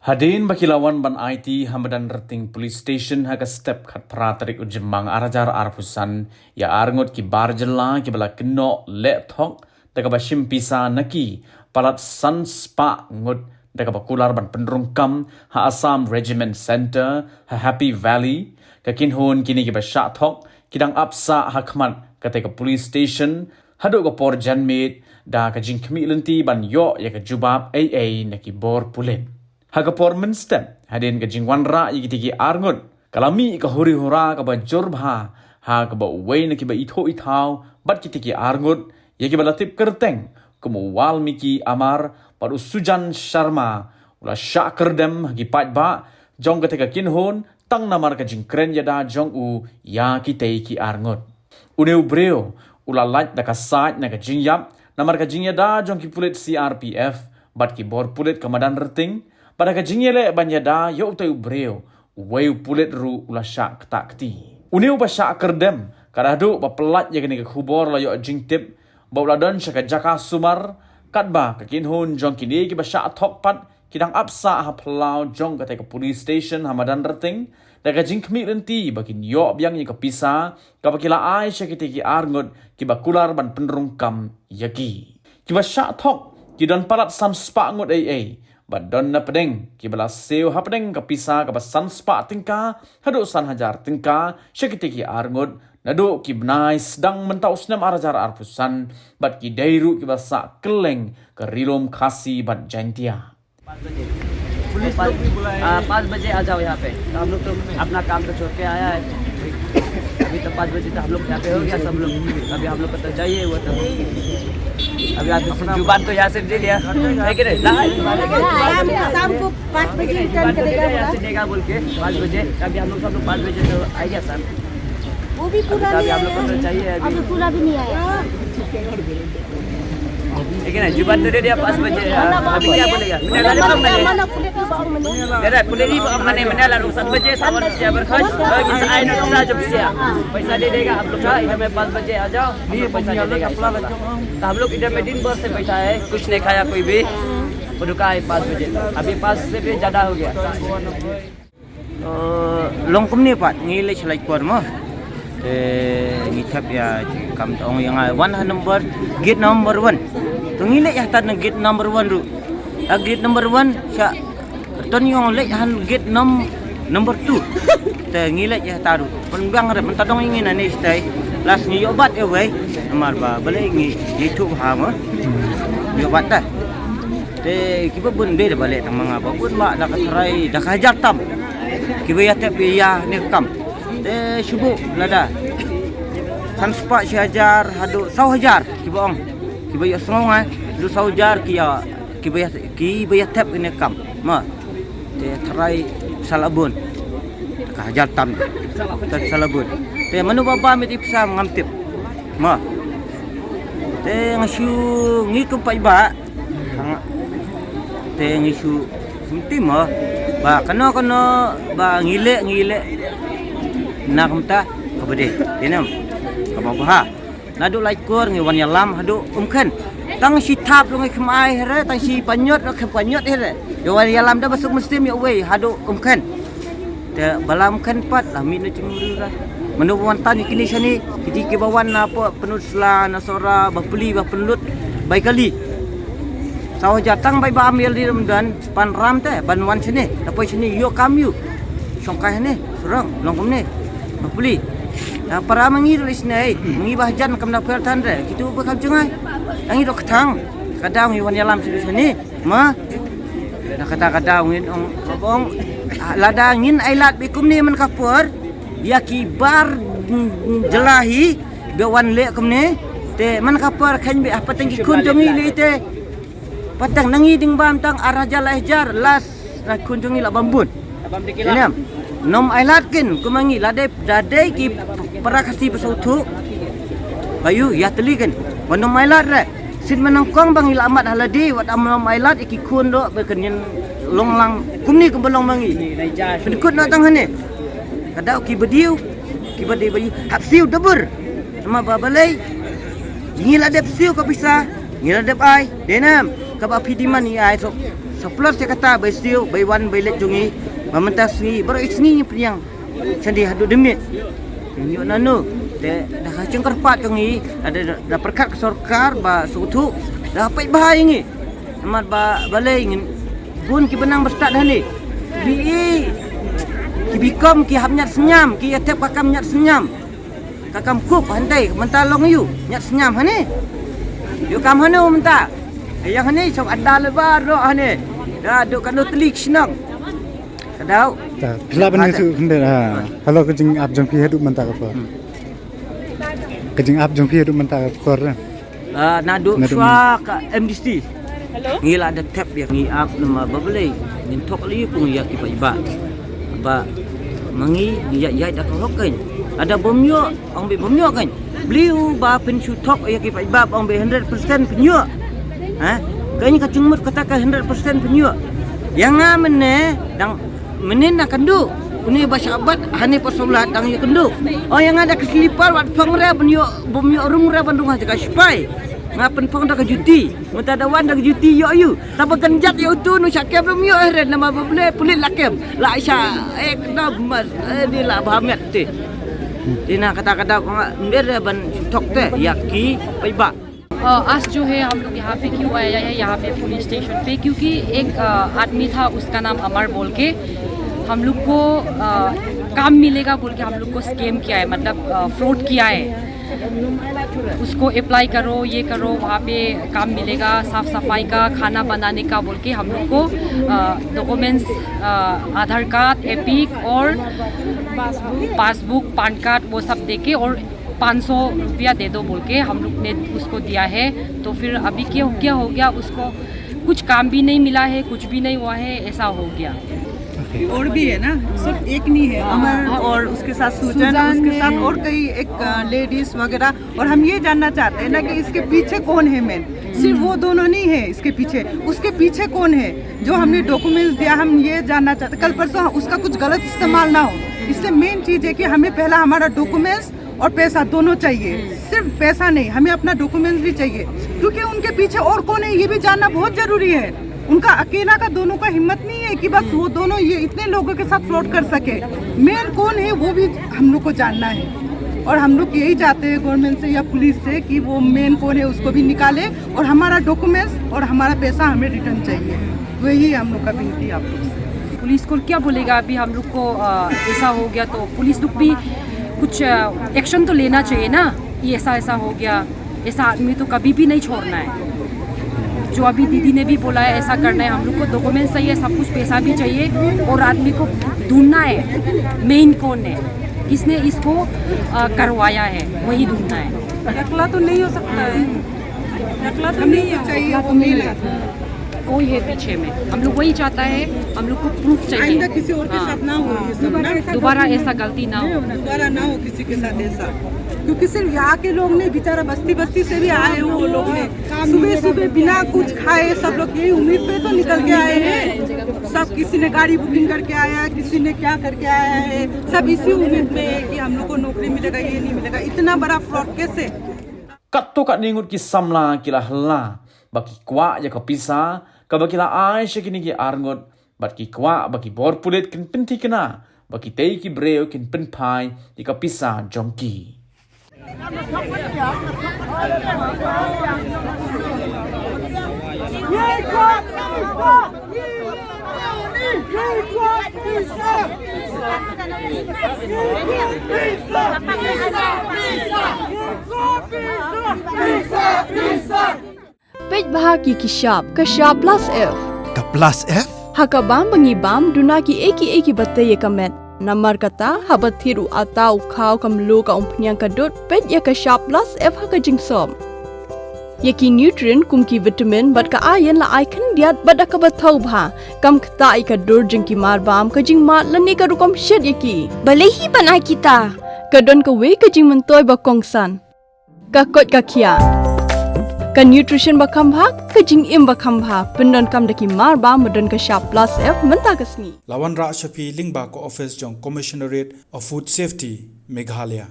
Hadin bakilawan ban IT Hamadan Rating Police Station haga step khat pratarik ujemang arajar arpusan ya arngot ki barjela ki bala keno le thok daga ba shimpisa naki palat sunspa ngut daga ba kular ban penrungkam ha Assam Regiment Center ha Happy Valley ka kinhon kini ki ba sha thok kidang apsa hakmat ka police station hado ga por janmit da ka jingkmi lenti ban yo ya ka jubab AA naki bor pulen Hagapor menstem hadin ka jingwanra yigitigi arngun kalami ka huri hura ka ba jorbha ha ka ba uway na ki ba itho ithau bat kitigi arngun yagi ba latip kerteng kumu walmiki amar padu sujan sharma ula shakerdem hagi pat ba jong ka teka kinhon tang namar ka jingkren yada jong u ya kitei ki arngun uneu breo ula lait da ka sait na ka jingyap namar ka jingyada jong ki pulit CRPF bat ki bor pulit kamadan reting pada kajingele banyada yo utai ubreo uwei pulet ru ula syak takti uneu ba syak kerdem kadadu ba pelat ya kene ke khubor la yo jingtip ba uladan syaka jaka sumar katba ka kinhun jong kini ki ba syak thokpat kidang apsa ha plau jong ka ke police station hamadan reting da ka jingkmi renti bakin yo biang ni ka pisa ka bakila ai syakiti ki arngot ki ba kular ban penrungkam yaki ki ba syak thok ki don palat sam spa ngot ai Badon na pedeng, kibala seo ha pedeng kapisa kapasan spa tingka, hado san hajar tingka, syakitiki arngut, nado kibnai sedang mentau senam arajar arpusan, bat ki dairu kibasa keleng ke rilom khasi bat jantia. 5 बजे आ जाओ यहाँ पे तो हम लोग तो अपना काम तो छोड़ के आया है अभी तो 5 बजे तो हम लोग यहाँ पे हो गया सब लोग अभी हम लोग को तो चाहिए वो तो अभी आप जुबान तो यहाँ से दे लिया है कि नहीं शाम को 5 बजे रिटर्न करेगा यहाँ से देगा बोल के 5 बजे अभी हम लोग सब लोग 5 बजे तो आएगा सर वो भी पूरा अभी नहीं हम लोग को तो चाहिए अभी पूरा भी नहीं आया ठीक है ना जुबान तो दे दिया 5 बजे अभी क्या बोलेगा Dere puliri mana mana lalu 7 बजे सावन से बरखत किस आए ना किसा जब से पैसा दे देगा आप लोग का इधर में 5 बजे आ जाओ ये पैसा दे देगा तो हम लोग इधर में दिन भर से बैठा है कुछ नहीं खाया कोई भी रुका है 5 बजे अभी 5 से भी ज़्यादा हो गया longkum ni pat ngilai selai kuar mah ngithap ya kam tong yang 1 number gate number 1 tu ngilai ya tan gate number 1 ru gate number 1 sya ton yang lek han gate number 2 te ngilai ya taru pengang re mentadong ingin ani stay las ni obat e wei amar ba bale ngi itu ha ma obat ta te kiba bun be de bale tang manga ba bun ba da katrai da kajar tam kiba ya te ya ni kam te shubu lada sanspa syajar hadu 1000 kiba ong kiba ya songa du 1000 kiba ya tap ini kam ma te try salabun kahajar tam te salabun te manu baba mit ipsa ngamtip ma te ngasu ngi ko pai ba te ngisu simti ma ba kano ba ngile nakamta kabade dinam kabaha nadu laikur ngi wan yalam hadu umkan tang si tap lungai kemai here tang si panyot panyot here yo wan yalam da basuk muslim ya wei hadu umkan te balam kan pat lah minu cemurura menu wantan kini sini kiti ke bawan apa penusla nasora bapuli bapelut baik kali saw jatang bai ba ambil di remdan pan ram te ban wan sini tapi sini yo kamyu songkai ni surang longkom ni bapuli para mangir lisnai mengi bahjan kam na pertan re kitu bakal jengai tangi dok thang kadang yuan yalam sini ma na kata ngin ong lada ngin ailat bikum ni man kapur ya kibar jelahi bewan le kum ni te man kapur khan be apa tang kun jongi le te patang nangi ding bam tang araja lahjar las na kun jongi la bambun ini nom ailat kin kumangi dadai ki parakasi pesautu bayu ya telikan wanom ailat re sin menangkong bang ilamat haladi wat nom ailat iki kun do bekenyen longlang kumni kembelong bangi pendekut nak tang hane kada ki badiu ki badai bayu hapsiu debur sama babalai ngila dep siu ka bisa ngila dep ai denam ka ba pidiman ni ai sok Plus saya kata besiu, wan let jungi, mementah sengi, baru sengi yang candi hadu demit. Yuk nanu, dah kacang kerpat jungi, ada perkat ke sorkar, ba sutu, dah apa bahaya ni? Amat ba balai ingin, bun ki benang berstak dah ni. Ki bikom ki hab nyat senyam, ki atep kakam nyat senyam. Kakam kup hantai, mentah long you, nyat senyam hani. Yuk kam hanu mentah. Yang ni sok ada lebar doh ni. Dah duk kanu telik senang. Kadau. Tak, bila benar tu hendak. Kalau kejing ab jangki hidup mentah apa? Kejing ab jangki hidup mentah apa? Naduk swa ka MDC. Hello. Ngila ada tap dia ngi ab nama babelai. Nin tok li pun ya ki iba. Ba mangi ya dak hokan. Ada bomyo, ang be bomyo kan. Beliau ba pensu tok ya ki iba ang be 100% penyu. Kayaknya kacungmut katakan 100% penyu. Yang amene dang menin nak kendu. Ini bahasa abad hani pasolat dang yu kendu. Oh yang ada keselipar wat pangre penyu bomyo rung re bandung aja spai. Ngapen pang dak juti. Mata ada wan dak juti yo yu. Tapi kenjat yo tu nu sakep bomyo eren nama boleh pulit lakem. La isya kena mas di la bahamet te. Dina kata-kata ndere ban tok te yaki paiba. आज जो है हम लोग यहाँ पे क्यों आया है यहाँ पे पुलिस स्टेशन पे क्योंकि एक आदमी था उसका नाम अमर बोल के हम लोग को काम मिलेगा बोल के हम लोग को स्कैम किया है मतलब फ्रॉड किया है उसको अप्लाई करो ये करो वहाँ पे काम मिलेगा साफ सफाई का खाना बनाने का बोल के हम लोग को डॉक्यूमेंट्स आधार कार्ड एपिक और पासबुक पैन कार्ड वो सब दे के और 500 रुपया दे दो बोल के हम लोग ने उसको दिया है तो फिर अभी क्या हो गया उसको कुछ काम भी नहीं मिला है कुछ भी नहीं हुआ है ऐसा हो गया और भी है ना सिर्फ एक नहीं है अमर और उसके साथ सुजन उसके साथ और कई एक लेडीज वगैरह और हम ये जानना चाहते हैं ना कि इसके पीछे कौन है मेन सिर्फ वो दोनों नहीं है इसके पीछे कौन है जो हमने डॉक्यूमेंट्स दिया हम ये जानना चाहते कल परसों उसका कुछ गलत इस्तेमाल ना हो इसलिए मेन चीज़ है कि हमें पहला हमारा डॉक्यूमेंट्स और पैसा दोनों चाहिए सिर्फ पैसा नहीं हमें अपना डॉक्यूमेंट्स भी चाहिए क्योंकि उनके पीछे और कौन है ये भी जानना बहुत जरूरी है उनका अकेला का दोनों का हिम्मत नहीं है कि बस वो दोनों ये इतने लोगों के साथ फ्रॉड कर सके मेन कौन है वो भी हम लोग को जानना है और हम लोग यही चाहते हैं गवर्नमेंट से या पुलिस से कि वो मेन कौन है उसको भी निकाले और हमारा डॉक्यूमेंट्स और हमारा पैसा हमें रिटर्न चाहिए वही हम लोग का विनती आप लोग से पुलिस को क्या बोलेगा अभी हम लोग को ऐसा हो गया तो पुलिस लोग भी कुछ एक्शन तो लेना चाहिए ना कि ऐसा हो गया ऐसा आदमी तो कभी भी नहीं छोड़ना है जो अभी दीदी ने भी बोला है ऐसा करना है हम लोग को डॉक्यूमेंट्स चाहिए सब कुछ पैसा भी चाहिए और आदमी को ढूंढना है मेन कौन है किसने इसको करवाया है वही ढूंढना है अकेला तो नहीं हो सकता है अकेला तो नहीं चाहिए कोई है पीछे में हम लोग वही चाहता है हम लोग को प्रूफ चाहिए किसी और के साथ ना हो ये सब ना दोबारा ऐसा गलती ना हो दोबारा ना हो किसी के साथ ऐसा क्योंकि सिर्फ यहाँ के लोग नहीं बेचारा बस्ती से भी आए हैं वो लोग ने सुबह बिना कुछ खाए सब लोग यही उम्मीद पे तो निकल के आए हैं सब किसी ने गाड़ी बुकिंग करके आया किसी ने क्या करके आया है सब इसी उम्मीद में है कि हम लोग को नौकरी मिलेगा ये नहीं मिलेगा इतना बड़ा फ्रॉड कैसे Kat ningut ki samla kila hla baki kwa ya ko pisa ka bakila ai shekini ki arngot baki kwa baki bor pulit kin pinti kana baki tei ki breo kin pin pai di ka pisa jongki Pej bahagi kisap Kasya Plus F. Ka Plus F? Hakabam bangibam duna ki eki bataya kamet. Namar kata habat thiru atau kau kamlu ka umpnyang kadut pej ya Kasya Plus F hakajing som. Yaki nutrient kumki vitamin bat ka ayan la ai kan diat bat ka bathau bha kam kata ai ka dur jingki marbam kajing mat lani ka rukom shed yaki. Balehi banai kita. Kadon ka we kajing mentoy ba kongsan. Ka kot ka kia. Ka nutrition bakam bha kajing im bakam bha pendon kam daki marba medon ka Kasya Plus F menta kasni. Lawan Ra Shafi Lingba ko office jong Commissionerate of Food Safety Meghalaya.